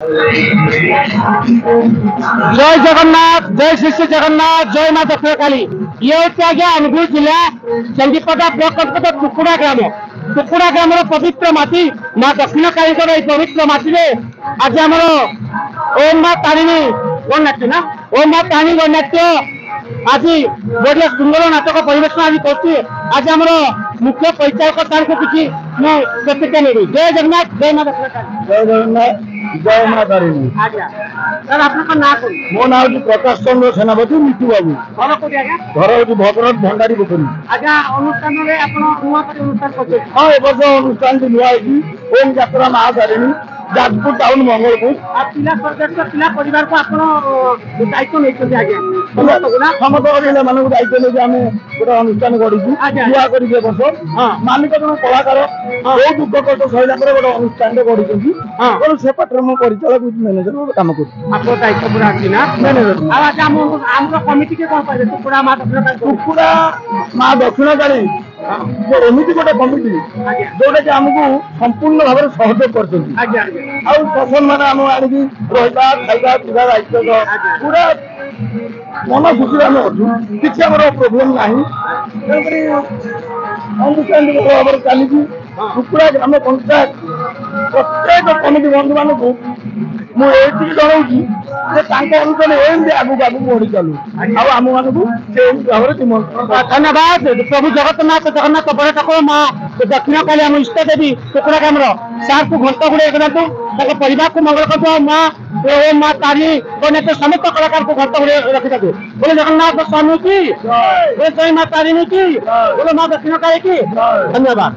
जय जगन्नाथ, जय श्री श्री जगन्नाथ, जय माँ दक्षिण काली। ये होती आज्ञा अनुगुल जिला चंदीपदा ब्लॉक अंतर्गत टुकुड़ा ग्राम पवित्र माटी माँ दक्षिण काली पवित्र माटी आज आम ओम माँ तारिणी गणनाट्य ना ओम माँ तारिणी गणनाट्य आज बढ़िया सुंदर नाटक परिवेशन आज कर आज आम मुख्य परिचायक सर को किसी प्रतिक्रिया नेबी। जय जगन्नाथ, जय माँ दक्षिण काली। जय जगन्नाथ, जय माँ तारिणी। आज्ञा सर आपका नाम कौन? मो ना हूँ प्रकाश चंद्र सेनापति मिट्टू बाबू। घर कौन आज्ञा? घर हूँ भद्रक भंडारी पोखरी। आज्ञा अनुष्ठान रे आपण नुआ कर अनुष्ठान करछे। हाँ ए वर्ष अनुष्ठान नुआ ओम यात्रा माँ तारिणी जाजपुर टाउन मंगलपुर। आप पिला सदस्य पिला परिवार को आपण दायित्व नहीं आज्ञा समस्त मानक दायित्व नहीं आम गोटे अनुष्ठान करूँ नुआ कर मालिक जन कलाकार बहुत दुख कष्ट सहला गोटे अनुष्ठान करूँ से पटर मो परिचालक मैनेजर कम कर दायित्व पूरा अच्छी ना मैनेजर कमिटी के कौन पाए टुकुड़ा माँ दक्षिण काली एमती गोटे कमिटी जोटा कि आमको संपूर्ण भाव सहयोग कर पर्सन मैंने आम आणिकी रहा खाଇବା पिवा दायित्व पूरा मन खुशी आम अच्छु किसी आम प्रोब्लेम ना अनुष्ठान भाव चली टुकुड़ा ग्राम पंचायत प्रत्येक कमिटी बंधु मानक मुझे जनाऊँगी अनुसार एमती आगू आगू बढ़ी चलू आम मानक भाव धन्यवाद। प्रभु जगन्नाथ जगन्नाथ बड़े ठाकुर माँ दक्षिण काली आम इष्ट देवी टुकुड़ा ग्राम सार को घंटा गुड़े करतु परिवार को मंगल कर माँ ओम माँ तारिणी गणनाट्य समस्त कलाकार को घंटा गुड़े रखी था बोले जगन्नाथ स्वामी की जय माँ तारिणी की बोले माँ दक्षिण काली की। धन्यवाद।